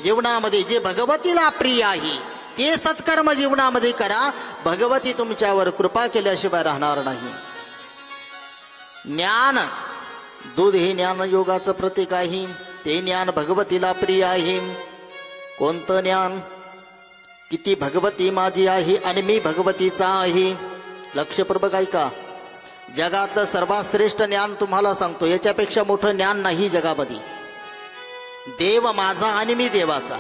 जीवनामध्ये जे भगवतीला प्रिय आहे ते सत्कर्म जीवनामध्ये करा. भगवती तुमच्यावर कृपा केल्याशिवाय राहणार नाही. ज्ञान, दूध हे ज्ञान योगाचं प्रतीक आहे. ते ज्ञान भगवतीला प्रिय आहे. कोणतं ज्ञान? किती भगवती माझी आहे आणि मी भगवतीचा आहे. लक्षपूर्वक ऐका. जगातलं सर्वात श्रेष्ठ ज्ञान तुम्हाला सांगतो, याच्यापेक्षा मोठं ज्ञान नाही जगामध्ये. देव माझा आणि मी देवाचा,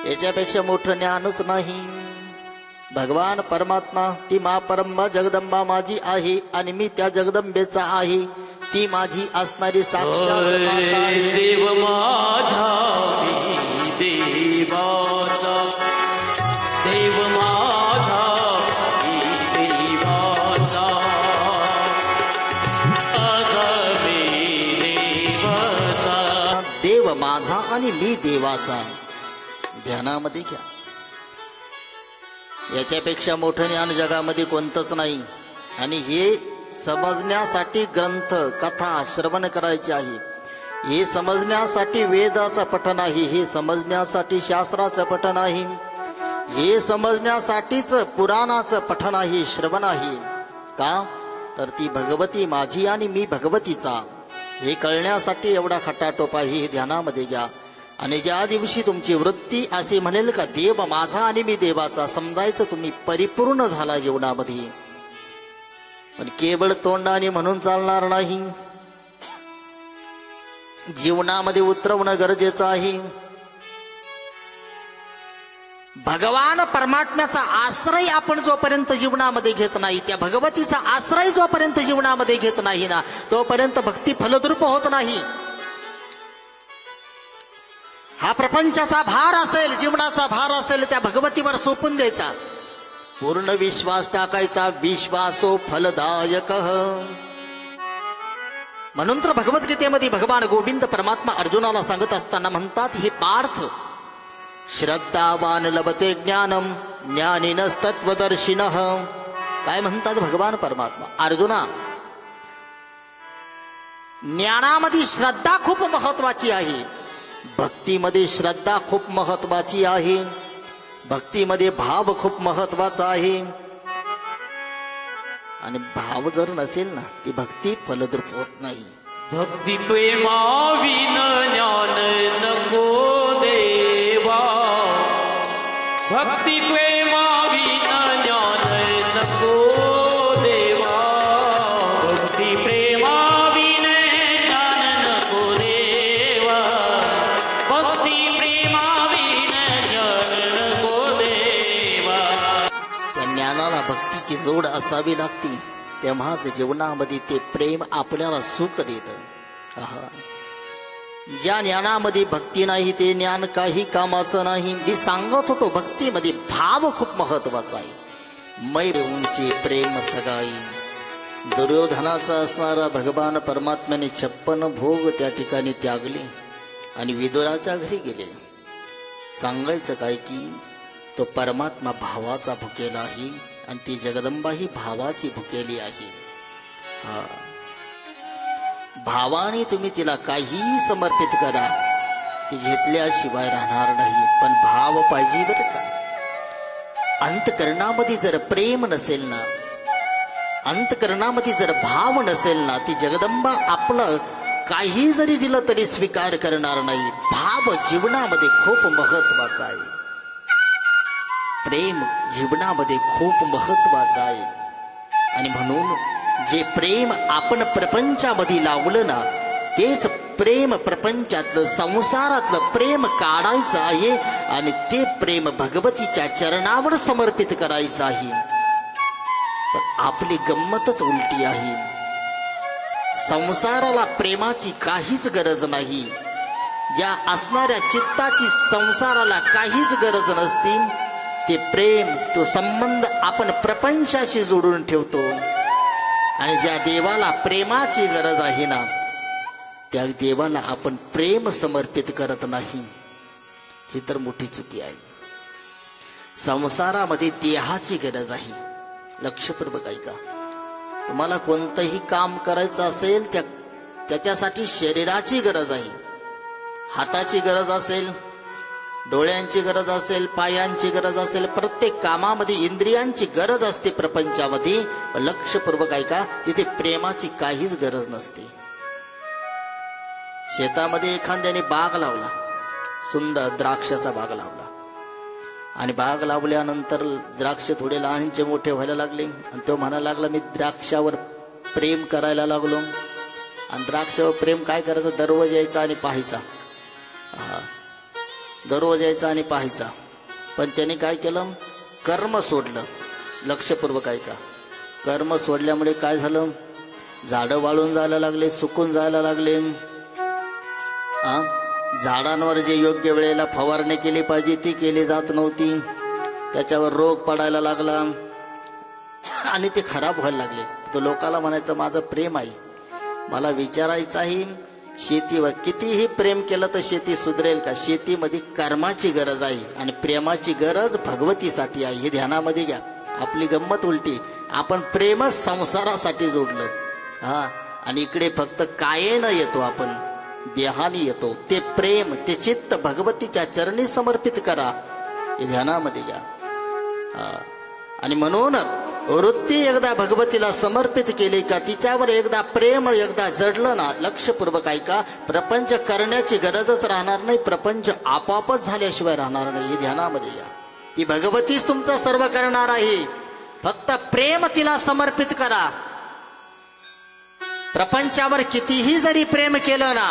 याच्यापेक्षा मोठं ज्ञानच नाही. भगवान परमात्मा, ती मा परंबा जगदंबा माझी आहे आणि मी त्या जगदंबेचा आहे. ती माझी असणारी साक्षात माता आहे. देव माझा देवाचा, देव माझा देवाचा, देव माझा आणि मी देवाचा. ध्यानामध्ये घ्या. याच्यापेक्षा मोठं ज्ञान जगामध्ये कोणतंच नाही. आणि हे समजण्यासाठी ग्रंथ कथा श्रवण करायचे आहे. हे समजण्यासाठी वेदाचं पठण आहे. हे समजण्यासाठी शास्त्राचं पठण आहे. हे समजण्यासाठीच पुराणाचं पठण आहे, श्रवण आहे. का? तर ती भगवती माझी आणि मी भगवतीचा, हे कळण्यासाठी एवढा खटाटोप आहे. हे ध्यानामध्ये घ्या. आणि ज्या दिवशी तुमची वृत्ती असे म्हणेल का देव माझा आणि मी देवाचा, समजायचं तुम्ही परिपूर्ण झाला जीवनामध्ये. पण केवळ तोंडाने म्हणून चालणार नाही. जीवनामध्ये उतरवणं गरजेचं आहे. भगवान परमात्म्याचा आश्रय आपण जोपर्यंत जीवनामध्ये घेत नाही, त्या भगवतीचा आश्रय जोपर्यंत जीवनामध्ये घेत नाही ना, तोपर्यंत भक्ती फलद्रूप होत नाही. हा प्रपंचाचा भार असेल, जीवनाचा भार असेल, त्या भगवतीवर सोपून द्यायचा. पूर्ण विश्वास टाकायचा. विश्वासो फलदायक. म्हणून तर भगवद्गीतेमध्ये भगवान गोविंद परमात्मा अर्जुनाला सांगत असताना म्हणतात, हे पार्थ, श्रद्धावान लभते ज्ञानम ज्ञानिनस्तत्वदर्शिनः. काय म्हणतात भगवान परमात्मा? अर्जुना, ज्ञानामध्ये श्रद्धा खूप महत्वाची आहे. भक्तीमध्ये श्रद्धा खूप महत्वाची आहे. भक्तीमध्ये भाव खूप महत्वाचा आहे. आणि भाव जर नसेल ना, ती भक्ती फलद्रूप होत नाही. भक्ती प्रेमाविन ज्ञान नको देवा, भक्ती प्रेमाविन ज्ञान नको देवा, भक्ती प्रेमाविन ज्ञान नको देवा, भक्ती प्रेमाविन ज्ञान नको देवा. त्या ज्ञानाला भक्तीची जोड असावी लागते. तेव्हाच जीवनामध्ये ते प्रेम आपल्याला सुख देतं. ज्या ज्ञानामध्ये भक्ती नाही ते ज्ञान काही कामाचं नाही. मी सांगत होतो, भक्तीमध्ये भाव खूप महत्वाचा आहे. मै उंची प्रेम सगाई. दुर्योधनाचा असणारा भगवान परमात्म्याने 56 भोग त्या ठिकाणी त्यागले आणि विदुराच्या घरी गेले. सांगायचं काय की तो परमात्मा भावाचा भुकेला आहे आणि ती जगदंबा ही भावाची भुकेली आहे. हा, भावाने तुम्ही तिला काहीही समर्पित करा, ती घेतल्याशिवाय राहणार नाही. पण भाव पाहिजे बरं का. अंतकरणामध्ये जर प्रेम नसेल ना, अंतकरणामध्ये जर भाव नसेल ना, ती जगदंबा आपलं काही जरी दिलं तरी स्वीकार करणार नाही. भाव जीवनामध्ये खूप महत्वाचा आहे. प्रेम जीवनामध्ये खूप महत्वाचं आहे. आणि म्हणून जे प्रेम आपण प्रपंचामध्ये लावलं ना, तेच प्रेम प्रपंचातलं, संसारातलं प्रेम काढायचं आहे आणि ते प्रेम भगवतीच्या चरणावर समर्पित करायचं आहे. पण आपली गंमतच उलटी आहे. संसाराला प्रेमाची काहीच गरज नाही. ज्या असणाऱ्या चित्ताची संसाराला काहीच गरज नसती, ते प्रेम, तो संबंध आपण प्रपंचाशी जोडून ठेवतो. आणि ज्या देवाला प्रेमाची गरज आहे ना, त्या देवाला आपण प्रेम समर्पित करत नाही. ही तर मोठी चुकी आहे. संसारामध्ये देहाची गरज आहे. लक्षपूर्वक ऐका. तुम्हाला कोणतंही काम करायचं असेल, त्याच्यासाठी शरीराची गरज आहे. हाताची गरज असेल, डोळ्यांची गरज असेल, पायांची गरज असेल, प्रत्येक कामामध्ये इंद्रियांची गरज असते प्रपंचामध्ये. लक्षपूर्वक ऐका, तिथे प्रेमाची काहीच गरज नसते. शेतामध्ये एखाद्याने बाग लावला, सुंदर द्राक्षाचा बाग लावला, आणि बाग लावल्यानंतर द्राक्ष थोडे लहानचे मोठे व्हायला लागले, आणि तो म्हणायला लागला मी द्राक्षावर प्रेम करायला लागलो. आणि द्राक्षावर प्रेम काय करायचं, दररोज यायचा आणि पाहायचा. दररोज यायचा आणि पाहायचा. पण त्याने काय केलं, कर्म सोडलं. लक्षपूर्वक ऐका, कर्म सोडल्यामुळे काय झालं, झाडं वाळून जायला लागले, सुकून जायला लागले. झाडांवर जे योग्य वेळेला फवारणी केली पाहिजे ती केली जात नव्हती. त्याच्यावर रोग पडायला लागला आणि ते खराब व्हायला लागले. तो लोकाला म्हणायचं माझं प्रेम आहे. मला विचारायचं आहे, शेतीवर कितीही प्रेम केलं तर शेती सुधरेल का? शेतीमध्ये कर्माची गरज आहे आणि प्रेमाची गरज भगवतीसाठी आहे. हे ध्यानामध्ये घ्या. आपली गंमत उलटी, आपण प्रेमच संसारासाठी जोडलं. आणि इकडे फक्त कायेनं येतो, आपण देहाने येतो. ते प्रेम, ते चित्त भगवतीच्या चरणी समर्पित करा. हे ध्यानामध्ये घ्या. आणि म्हणून वृत्ती एकदा भगवतीला समर्पित केली का, तिच्यावर एकदा प्रेम एकदा जडलं ना, लक्षपूर्वक ऐका, प्रपंच करण्याची गरजच राहणार नाही. प्रपंच आपोआपच झाल्याशिवाय राहणार नाही. हे ध्यानामध्ये घ्या. ती भगवतीच तुमचं सर्व करणार आहे. फक्त प्रेम तिला समर्पित करा. प्रपंचावर कितीही जरी प्रेम केलं ना,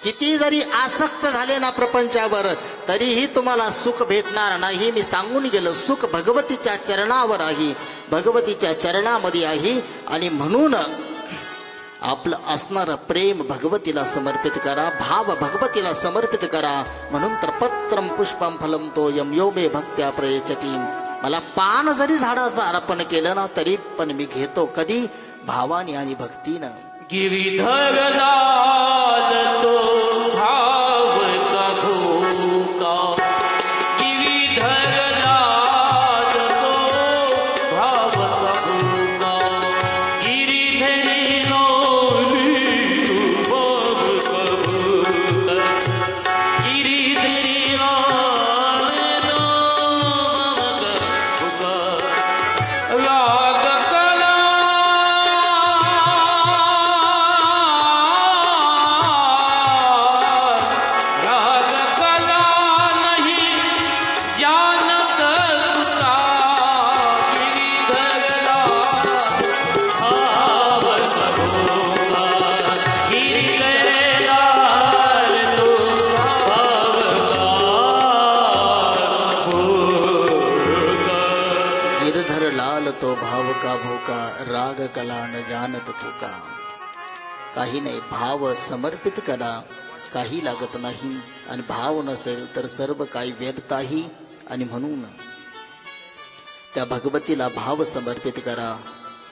किती जरी आसक्त झाले ना प्रपंचावर, तरीही तुम्हाला सुख भेटणार नाही. मी सांगून गेलो, सुख भगवतीच्या चरणावर आहे, भगवतीच्या चरणामध्ये आहे. आणि म्हणून आपलं असणारं प्रेम भगवतीला समर्पित करा, भाव भगवतीला समर्पित करा. म्हणून तर पत्रम पुष्पम फलम तोयम यो मे भक्त्या प्रयच्छति. मला पान जरी झाडाचं अर्पण केलं ना, तरी पण मी घेतो. कधी? भावाने आणि भक्तीनं. गिरिधर लाल तो भाव का भूका, गिरिधर लाल तो भाव का भूका, गिरिधरी लोली तू भाव का भूका, गिरिधरी लाल तो भाव का भूका. राग तो भाव का भोका, राग कला न जानत तुका. काही नाही, भाव समर्पित करा, काही लागत नाही. आणि भाव नसेल तर सर्व काही व्यर्थाही. आणि म्हणून त्या भगवतीला भाव समर्पित करा.